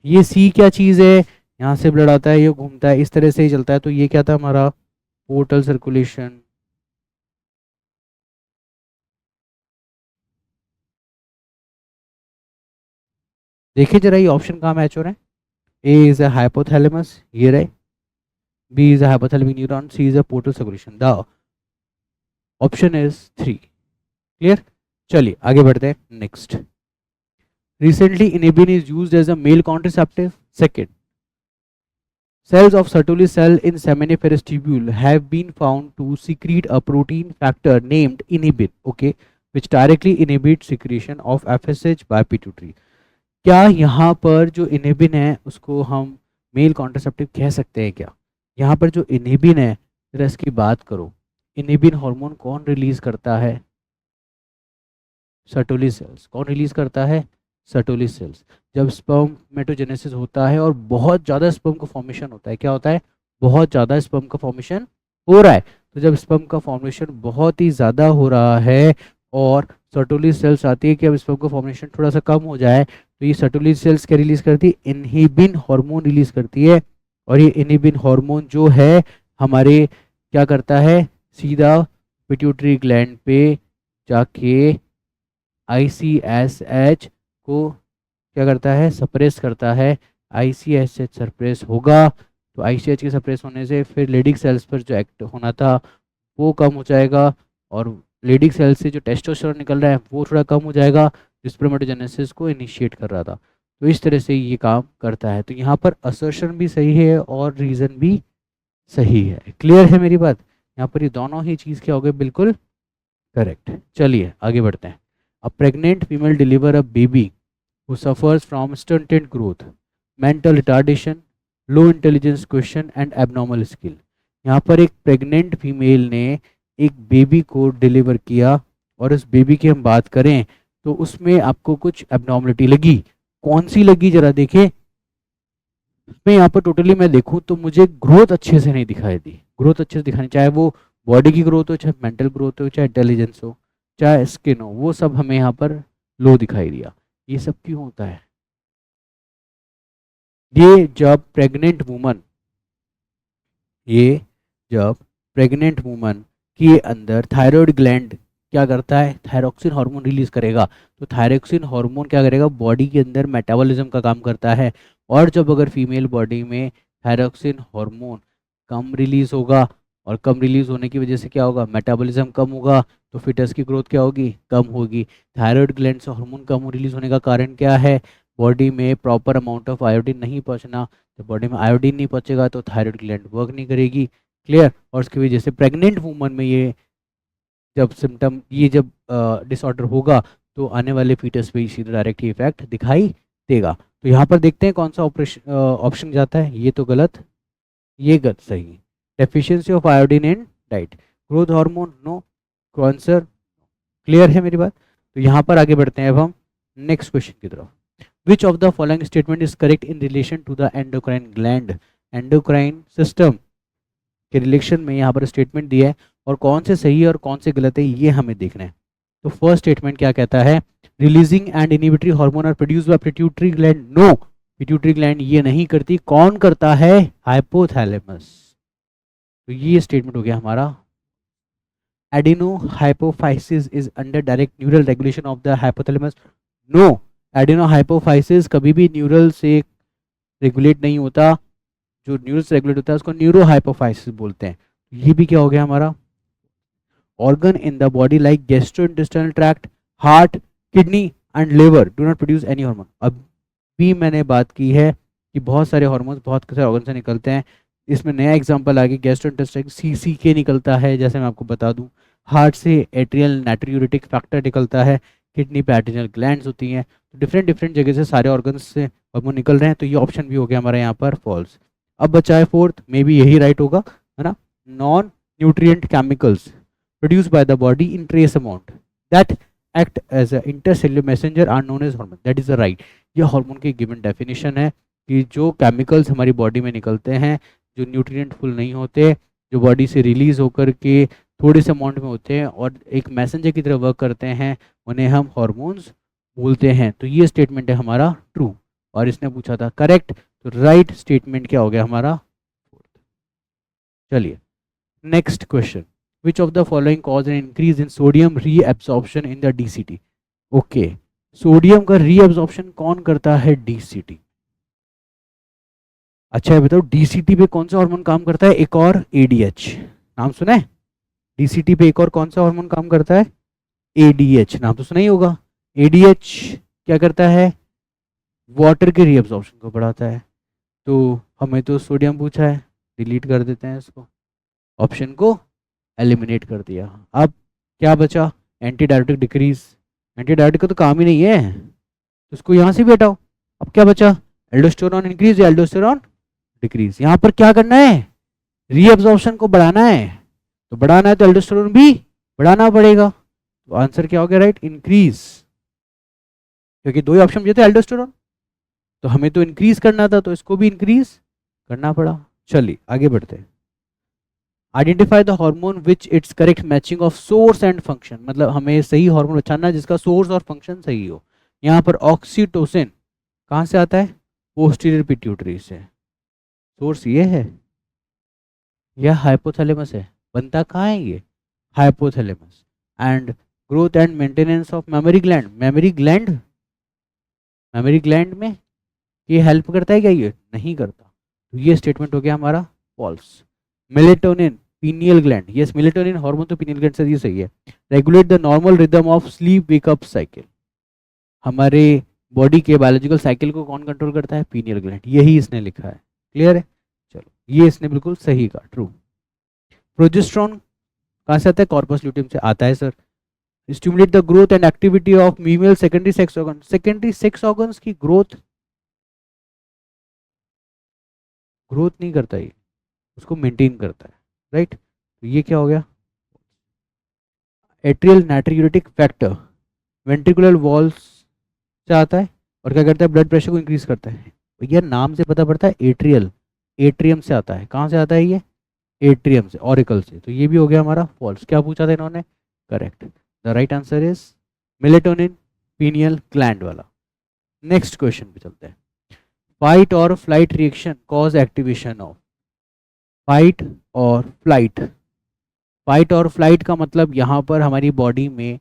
Speaker 1: ये सी क्या चीज़ है? यहाँ से ब्लड आता है, ये घूमता है, इस तरह से ही चलता है, तो ये क्या था हमारा? Portal circulation. देखिए जरा ये ऑप्शन कहाँ मैच हो रहे हैं। ए इज अ हाइपोथैलेमस, ये रहे। B is a hypothalamic neuron, C is a portal circulation. The option is 3। Clear, चलिए आगे बढ़ते हैं next. Recently, inhibin is used as a male contraceptive. Second, cells of Sertoli cell in seminiferous tubule have been found to secrete a protein factor named inhibin, okay, which directly inhibits secretion of FSH by pituitary. क्या यहाँ पर जो inhibin है उसको हम mail contraceptive कह सकते हैं क्या? यहाँ पर जो इनहिबिन है, जरा इसकी बात करो। इनहिबिन हार्मोन कौन रिलीज करता है? Sertoli cells. कौन रिलीज करता है? Sertoli cells. जब स्पर्म मेटोजेनेसिस होता है और बहुत ज़्यादा स्पर्म का फॉर्मेशन होता है, क्या होता है? बहुत ज़्यादा स्पर्म का फॉर्मेशन हो रहा है। तो जब स्पर्म का फॉर्मेशन बहुत ही ज़्यादा हो रहा है और सर्टोली सेल्स आती है कि अब स्पर्म का फॉर्मेशन थोड़ा सा कम हो जाए, तो ये सर्टोली सेल्स क्या रिलीज करती है? इनहिबिन हार्मोन रिलीज करती है। और ये इनहिबिन हार्मोन जो है हमारे क्या करता है? सीधा पिट्यूटरी ग्लैंड पे जाके ICSH को क्या करता है? सप्रेस करता है। ICSH सप्रेस होगा तो ICH के सप्रेस होने से फिर लेडिक सेल्स पर जो एक्ट होना था वो कम हो जाएगा, और लेडिक सेल्स से जो टेस्टोस्टेरोन निकल रहा है वो थोड़ा कम हो जाएगा, जो स्पर्मेटोजेनेसिस को इनिशिएट कर रहा था। तो इस तरह से ये काम करता है। तो यहाँ पर असर्शन भी सही है और रीज़न भी सही है। क्लियर है मेरी बात? यहाँ पर ये दोनों ही चीज़ क्या हो गए? बिल्कुल करेक्ट। चलिए आगे बढ़ते हैं। A pregnant female deliver a baby who suffers from stunted growth, mental retardation, low intelligence quotient and abnormal skill. यहाँ पर एक प्रेग्नेंट फीमेल ने एक बेबी को डिलीवर किया, और उस बेबी की हम बात करें तो उसमें आपको कुछ एबनॉर्मलिटी लगी। कौन सी लगी जरा देखें। मैं यहाँ पर टोटली मैं देखूँ तो मुझे ग्रोथ अच्छे से नहीं दिखाई दी। ग्रोथ अच्छे से दिखानी, चाहे वो बॉडी की ग्रोथ हो, चाहे मेंटल ग्रोथ हो, चाहे इंटेलिजेंस हो, चाहे स्किन हो, वो सब हमें यहाँ पर लो दिखाई दिया। ये सब क्यों होता है? ये जब प्रेग्नेंट वुमन के अंदर थायराइड ग्लैंड क्या करता है? थायरोक्सिन हार्मोन रिलीज करेगा। तो थायरोक्सिन हार्मोन क्या करेगा? बॉडी के अंदर मेटाबॉलिज्म का काम करता है। और जब अगर फीमेल बॉडी में थायरोक्सिन हार्मोन कम रिलीज होगा, और कम रिलीज होने की वजह से क्या होगा? मेटाबॉलिज्म कम होगा, तो फिटस की ग्रोथ क्या होगी? कम होगी। थायराइड ग्लैंड से हार्मोन कम रिलीज होने का कारण क्या है? बॉडी में प्रॉपर अमाउंट ऑफ आयोडीन नहीं पहुंचना। जब बॉडी में आयोडीन नहीं पहुंचेगा तो थायराइड ग्लैंड वर्क नहीं करेगी। क्लियर? और उसकी वजह से प्रेग्नेंट वूमन में ये जब डिसऑर्डर होगा तो आने वाले फीटस पे सीधा डायरेक्ट इफेक्ट दिखाई देगा। तो यहाँ पर देखते हैं कौन सा ऑप्शन जाता है। ये तो गलत, ये गलत, सही। Deficiency of iodine in diet, growth hormone no, answer. Clear है मेरी बात? तो यहाँ पर आगे बढ़ते हैं अब हम नेक्स्ट क्वेश्चन की तरफ। Which of the following statement is correct in relation to the endocrine gland? Endocrine system के रिलेशन में यहाँ पर स्टेटमेंट दिया है, और कौन से सही है और कौन से गलत है ये हमें देखना है। तो फर्स्ट स्टेटमेंट क्या कहता है, releasing and inhibitory hormone are produced by pituitary gland. No, pituitary gland ये नहीं करती। कौन करता है, हाइपोथैलेमस। तो ये स्टेटमेंट हो गया हमारा। Adenohypophysis is under direct neural regulation of the hypothalamus. No, adenohypophysis कभी भी न्यूरल से रेगुलेट नहीं होता। जो न्यूरल से रेगुलेट होता है उसको न्यूरोहाइपोफाइसिस बोलते हैं। ये भी क्या हो गया हमारा। Organ in the body like gastrointestinal tract, heart, kidney and liver do not produce any hormone. अभी मैंने बात की है कि बहुत सारे हार्मोन्स बहुत सारे ऑर्गन से निकलते हैं। इसमें नया एग्जांपल आ गया, गैस्ट्रोइंटेस्टाइन CCK निकलता है, जैसे मैं आपको बता दूं। हार्ट से एट्रियल नाट्रियूरेटिक फैक्टर निकलता है, किडनी पे एड्रिनल ग्लैंड्स होती हैं। तो डिफरेंट डिफरेंट जगह से सारे ऑर्गन्स से हार्मोन निकल रहे हैं। तो ये ऑप्शन भी हो गया हमारा यहाँ पर फॉल्स। अब बचा है फोर्थ, मे भी यही राइट होगा, है ना। Non nutrient chemicals produced by the body in trace amount that act as a intercellular messenger are known as hormone. That is the right. ये हार्मोन की गिवन डेफिनेशन है कि जो केमिकल्स हमारी बॉडी में निकलते हैं, जो न्यूट्रिएंट फुल नहीं होते, जो बॉडी से रिलीज होकर के थोड़े से अमाउंट में होते हैं और एक मैसेंजर की तरह वर्क करते हैं, उन्हें हम हार्मोन्स बोलते हैं। तो ये स्टेटमेंट है हमारा ट्रू, और इसने पूछा था करेक्ट। तो राइट स्टेटमेंट क्या हो गया हमारा। चलिए next question, which of the following cause an increase in sodium reabsorption in the DCT? Okay, sodium का रीअब्सॉर्प्शन कौन करता है DCT। अच्छा है, बताओ DCT पे कौन सा हार्मोन काम करता है। एक और ADH, नाम सुना है। DCT पे एक और कौन सा हार्मोन काम करता है, ADH, नाम तो सुना ही होगा। ADH क्या करता है, वाटर के रीअब्सॉर्प्शन को बढ़ाता है। तो हमें तो सोडियम पूछा है, डिलीट कर देते हैं इसको, ऑप्शन को एलिमिनेट कर दिया। अब क्या बचा, एंटीडायरेटिक डिक्रीज। एंटीडायरेटिक का तो काम ही नहीं है, तो उसको यहाँ से भी हटाओ। अब क्या बचा, एल्डोस्टेरॉन इंक्रीज या एल्डोस्टेरॉन डिक्रीज। यहाँ पर क्या करना है, रीअब्सॉर्प्शन को बढ़ाना है। तो बढ़ाना है तो एल्डोस्टेरॉन भी बढ़ाना पड़ेगा। तो आंसर क्या हो गया, राइट, इंक्रीज। क्योंकि दो ही ऑप्शन मुझे थे, एल्डोस्टेरॉन, तो हमें तो इंक्रीज करना था, तो इसको भी इंक्रीज करना पड़ा। चलिए आगे बढ़ते हैं। Identify the hormone which it's correct matching of source and function. मतलब हमें सही हार्मोन पहचानना है जिसका सोर्स और फंक्शन सही हो। यहाँ पर ऑक्सीटोसिन कहाँ से आता है, पोस्टीरियर पिट्यूटरी से। सोर्स ये है या हाइपोथैलेमस है, बनता कहाँ है ये, hypothalamus. And growth and maintenance of memory gland, memory gland में ये हेल्प करता है क्या, ये नहीं करता। तो ये स्टेटमेंट हो गया हमारा false. Melatonin pineal gland, yes melatonin hormone तो पीनियल ग्लैंड से ये सही है। Regulate the normal rhythm of sleep wake up cycle, हमारे बॉडी के बायोलॉजिकल साइकिल को कौन कंट्रोल करता है, पीनियल ग्लैंड। यही इसने लिखा है, क्लियर है। चलो ये इसने बिल्कुल सही कहा, ट्रू। प्रोजेस्टेरॉन कहाँ से आता है, कॉर्पस ल्यूटियम से आता है sir. Stimulate the growth and activity of female secondary sex organ, secondary sex organs की ग्रोथ नहीं करता, ये उसको मेंटेन करता है, राइट। तो ये क्या हो गया, atrial natriuretic factor ventricular walls से आता है और क्या करता है, ब्लड प्रेशर को इंक्रीज करता है। भैया नाम से पता पड़ता है, एट्रियल, एट्रियम से आता है। कहाँ से आता है ये, एट्रियम से, ऑरिकल से। तो ये भी हो गया हमारा फॉल्स। क्या पूछा था इन्होंने, correct. The right answer is melatonin pineal gland वाला। नेक्स्ट क्वेश्चन पे चलते हैं। फाइट और flight reaction cause activation of, fight और फ्लाइट। फाइट और फ्लाइट का मतलब यहाँ पर हमारी बॉडी में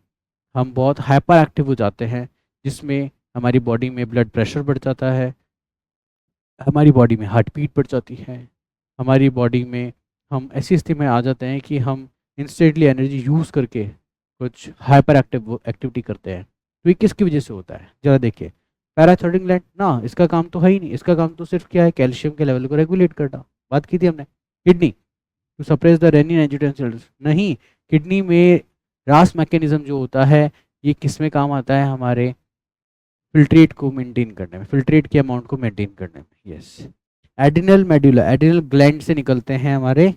Speaker 1: हम बहुत हाइपर एक्टिव हो जाते हैं, जिसमें हमारी बॉडी में ब्लड प्रेशर बढ़ जाता है, हमारी बॉडी में हार्ट बीट बढ़ जाती है, हमारी बॉडी में हम ऐसी स्थिति में आ जाते हैं कि हम इंस्टेंटली एनर्जी यूज़ करके कुछ हाइपर एक्टिविटी करते हैं। तो ये किसकी वजह से होता है, ज़रा देखिए। पैराथायरॉइड ग्लैंड ना, इसका काम तो है ही नहीं। इसका काम तो सिर्फ क्या है, कैल्शियम के लेवल को रेगुलेट करना, बात की थी हमने। Kidney to suppress the renin angiotensin, no, kidney में रास मैकेनिज्म जो होता है ये किस में काम आता है, हमारे फिल्ट्रेट को मेंटेन करने में, फिल्ट्रेट के अमाउंट को मेंटेन करने में। Yes, adrenal medulla, adrenal gland से निकलते हैं हमारे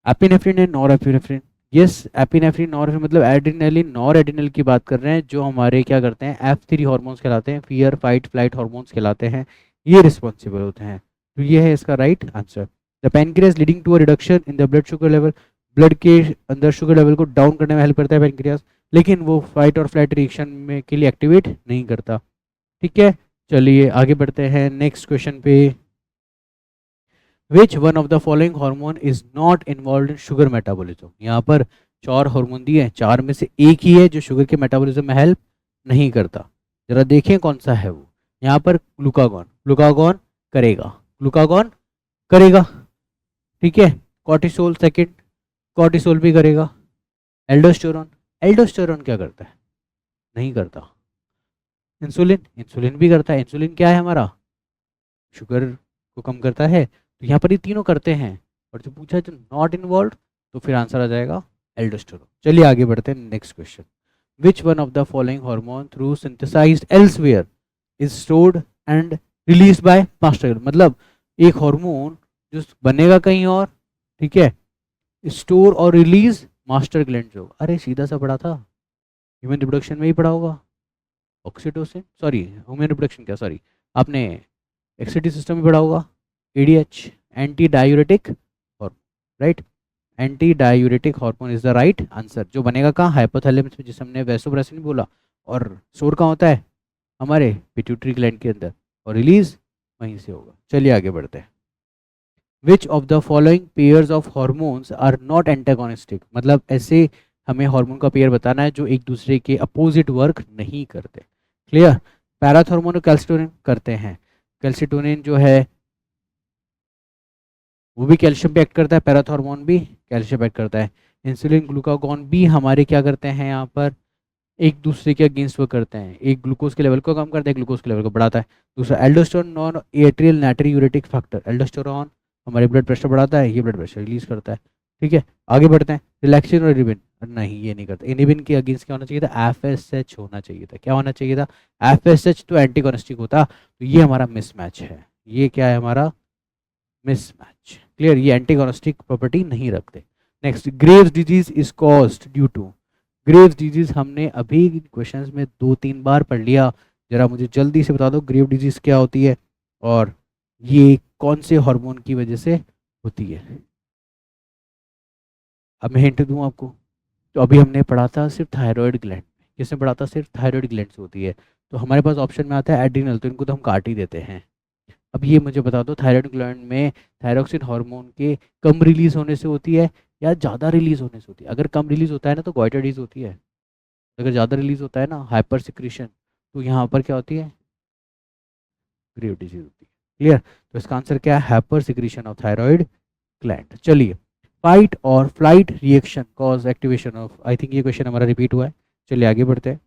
Speaker 1: epinephrine and norepinephrine. Yes, epinephrine norepinephrine मतलब एड्रिनलिन नॉर एड्रिनल की बात कर रहे हैं, जो हमारे क्या करते हैं, F3 हार्मोन्स कहलाते हैं, फियर फाइट फ्लाइट हार्मोन्स कहलाते हैं, ये रिस्पॉन्सिबल होते हैं। तो ये है इसका right answer. The pancreas leading to a reduction in the blood sugar level, blood के अंदर शुगर लेवल को डाउन करने में हेल्प करता है पेनक्रियास, लेकिन वो फाइट और फ्लाइट रिएक्शन में के लिए एक्टिवेट नहीं करता। ठीक है, चलिए आगे बढ़ते हैं नेक्स्ट क्वेश्चन पे। विच one of the following hormone is not involve in sugar metabolism. यहाँ पर 4 हार्मोन दिए हैं, 4 में से एक ही है जो शुगर के मेटाबॉलिज्म में हेल्प नहीं करता। जरा देखें कौन सा है वो। यहाँ पर ग्लूकागॉन, ग्लूकागॉन करेगा, ग्लूकागॉन करेगा। ठीक है, कॉर्टिसोल सेकंड, कॉर्टिसोल भी करेगा। एल्डोस्टेरोन, एल्डोस्टेरोन क्या करता है? नहीं करता। इंसुलिन, इंसुलिन भी करता है। इंसुलिन क्या है हमारा? शुगर को कम करता है। तो यहाँ पर ये तीनों करते हैं, और जो पूछा है जो नॉट इन्वॉल्व, तो फिर आंसर आ जाएगा एल्डोस्टेरोन। चलिए आगे बढ़ते हैं next question. Which one of the following hormone through synthesized elsewhere is stored and release by master. मतलब एक हार्मोन जो बनेगा कहीं और, ठीक है, स्टोर और रिलीज मास्टर ग्लैंड जो। अरे सीधा सा पढ़ा था, ह्यूमन रिप्रोडक्शन में ही पढ़ा होगा। ऑक्सीटोसिन, सॉरी ह्यूमन रिप्रोडक्शन क्या, सॉरी आपने एक्सिटी सिस्टम में पढ़ा होगा। ADH, anti diuretic hormone, right. Anti diuretic hormone is the right answer. जो बनेगा कहाँ? हाइपोथैलेमस में, जिसे हमने वैसोप्रेसिन बोला। और स्टोर कहाँ होता है? हमारे पिट्यूटरी ग्लैंड के अंदर, और रिलीज वहीं से होगा। चलिए आगे बढ़ते हैं। Which of the following pairs of hormones are not antagonistic. मतलब ऐसे हमें हार्मोन का पेयर बताना है जो एक दूसरे के अपोजिट वर्क नहीं करते। क्लियर? पैराथॉर्मोन और कैल्सिटोनिन करते हैं। कैल्सिटोनिन जो है वो भी कैल्शियम पे एक्ट करता है, पैराथॉर्मोन भी कैल्शियम पे एक्ट करता है। इंसुलिन, ग्लूकागॉन भी हमारे क्या करते हैं? यहाँ पर एक दूसरे के अगेंस्ट वर्क करते हैं। एक ग्लूकोज के लेवल को कम करता है, ग्लूकोज के लेवल को बढ़ाता है। दूसरा aldosterone, non atrial natriuretic factor. Aldosterone हमारे ब्लड प्रेशर बढ़ाता है, ये ब्लड प्रेशर रिलीज करता है। ठीक है, आगे बढ़ते हैं। रिलैक्सिन और इनिबिन, नहीं ये नहीं करता। इनिबिन के अगेंस्ट क्या होना चाहिए था? एफएसएच होना चाहिए था। क्या होना चाहिए था? एफएसएच। तो एंटीगोनिस्टिक होता, तो ये हमारा मिसमैच है। ये क्या है हमारा? मिसमैच। क्लियर? ये एंटीगोनिस्टिक प्रॉपर्टी नहीं रखते। Next, Graves disease is caused due to. Graves disease हमने अभी क्वेश्चंस में 2-3 बार पढ़ लिया। जरा मुझे जल्दी से बता दो ग्रेव डिजीज क्या होती है और ये कौन से हार्मोन की वजह से होती है। अब मैं हिंट दूं आपको, तो अभी हमने पढ़ा था सिर्फ थायराइड ग्लैंड। किसने पढ़ा था? सिर्फ थायराइड ग्लैंड से होती है। तो हमारे पास ऑप्शन में आता है एड्रिनल, तो इनको तो हम काट ही देते हैं। अब ये मुझे बता दो, थायराइड ग्लैंड में थायरोक्सिन हार्मोन के कम रिलीज होने से होती है या ज़्यादा रिलीज होने से होती है? अगर कम रिलीज होता है ना तो गॉइटर डिजीज होती है। अगर ज़्यादा रिलीज होता है ना, हाइपर सिक्रीशन, तो यहाँ पर क्या होती है? ग्रेव डिजीज होती है। क्लियर? तो इसका आंसर क्या है? Hyper secretion of thyroid gland. चलिए, फाइट और flight reaction cause activation of, I think ये क्वेश्चन हमारा रिपीट हुआ है। चलिए आगे बढ़ते हैं।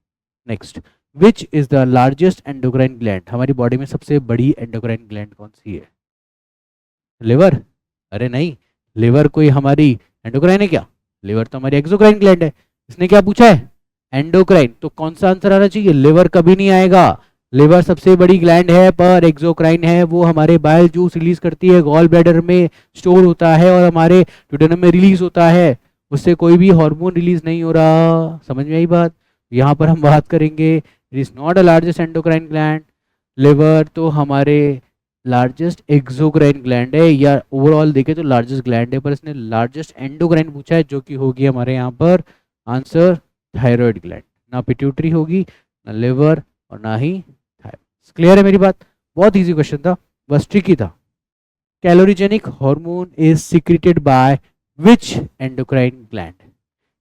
Speaker 1: Next, which is the largest endocrine gland. हमारी बॉडी में सबसे बड़ी एंडोक्राइन ग्लैंड कौन सी है? लिवर? अरे नहीं, लिवर कोई हमारी एंडोक्राइन है क्या? लिवर तो हमारी एक्सोक्राइन ग्लैंड है। इसने क्या पूछा है? एंडोक्राइन। तो कौन सा आंसर आना चाहिए? लिवर कभी नहीं आएगा। लिवर सबसे बड़ी ग्लैंड है, पर एक्सोक्राइन है। वो हमारे बाइल जूस रिलीज करती है, गॉल ब्लैडर में स्टोर होता है और हमारे ड्यूडेनम में रिलीज होता है। उससे कोई भी हार्मोन रिलीज नहीं हो रहा। समझ में आई बात? यहाँ पर हम बात करेंगे, it is not a largest endocrine gland. Liver तो हमारे लार्जेस्ट एक्सोक्राइन ग्लैंड है, या ओवरऑल देखें तो लार्जेस्ट ग्लैंड है, पर इसने लार्जेस्ट एंडोक्राइन पूछा है, जो कि होगी हमारे यहाँ पर आंसर थायराइड ग्लैंड। ना पिट्यूटरी होगी, ना लिवर, और ना ही थायराइड। क्लियर है मेरी बात? बहुत इजी क्वेश्चन था, बस ट्रिकी था। Calorigenic hormone is secreted by which endocrine gland.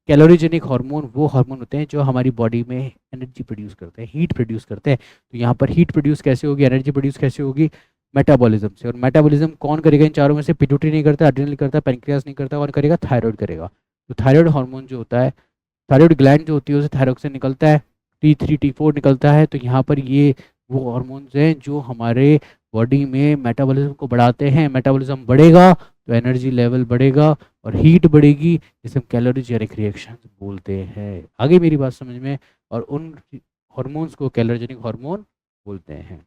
Speaker 1: Calorigenic hormone वो हार्मोन होते हैं जो हमारी बॉडी में एनर्जी प्रोड्यूस करते हैं, हीट प्रोड्यूस करते हैं। तो यहाँ पर हीट प्रोड्यूस कैसे होगी, एनर्जी प्रोड्यूस कैसे होगी? मेटाबॉलिज्म से। और मेटाबॉलिज्म कौन करेगा इन चारों में से? पिट्यूटरी नहीं करता, एड्रिनल नहीं करता, पैनक्रियास नहीं करता, और करेगा थायराइड करेगा। तो थायराइड हार्मोन जो होता है, थायराइड ग्लैंड जो होती है, उसे थायरोक्सिन निकलता है, T3 T4 निकलता है। तो यहाँ पर ये वो हार्मोन्स हैं जो हमारे बॉडी में मेटाबॉलिज्म को बढ़ाते हैं। मेटाबॉलिज्म बढ़ेगा तो एनर्जी लेवल बढ़ेगा और हीट बढ़ेगी, जिसे हम कैलोरीजेनिक रिएक्शन बोलते हैं। आगे मेरी बात समझ में? और उन हार्मोन्स को कैलोरीजेनिक हार्मोन बोलते हैं।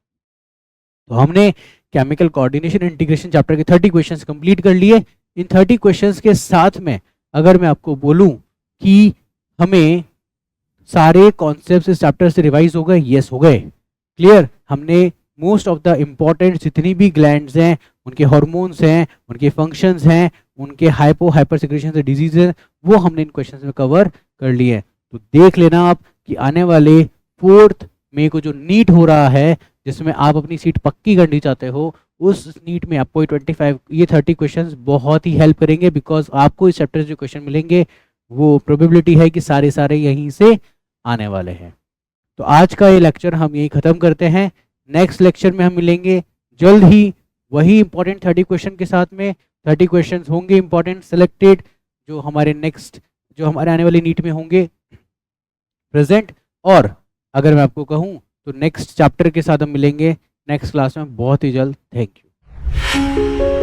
Speaker 1: तो हमने केमिकल कोऑर्डिनेशन इंटीग्रेशन चैप्टर के 30 क्वेश्चंस कंप्लीट कर लिए। इन 30 क्वेश्चंस के साथ में अगर मैं आपको बोलूं कि हमें सारे कॉन्सेप्ट्स इस चैप्टर से रिवाइज हो गए? यस, हो गए। क्लियर? हमने मोस्ट ऑफ द इम्पॉर्टेंट जितनी भी ग्लैंड्स हैं, उनके हार्मोन्स हैं, उनके फंक्शंस हैं, उनके हाइपर सिक्रेशन से डिजीज है, वो हमने इन क्वेश्चंस में कवर कर लिए हैं। तो देख लेना आप कि आने वाले 4 मई को जो नीट हो रहा है, जिसमें आप अपनी सीट पक्की करनी चाहते हो, उस नीट में आपको 30 क्वेश्चंस बहुत ही हेल्प करेंगे, बिकॉज आपको इस चैप्टर से जो क्वेश्चन मिलेंगे वो प्रोबेबिलिटी है कि सारे सारे यहीं से आने वाले हैं। तो आज का ये लेक्चर हम यही ख़त्म करते हैं। नेक्स्ट लेक्चर में हम मिलेंगे जल्द ही, वही इंपॉर्टेंट 30 क्वेश्चन के साथ में। 30 क्वेश्चन होंगे इंपॉर्टेंट सिलेक्टेड, जो हमारे आने वाली नीट में होंगे प्रेजेंट। और अगर मैं आपको कहूँ तो नेक्स्ट चैप्टर के साथ हम मिलेंगे नेक्स्ट क्लास में बहुत ही जल्द। Thank you.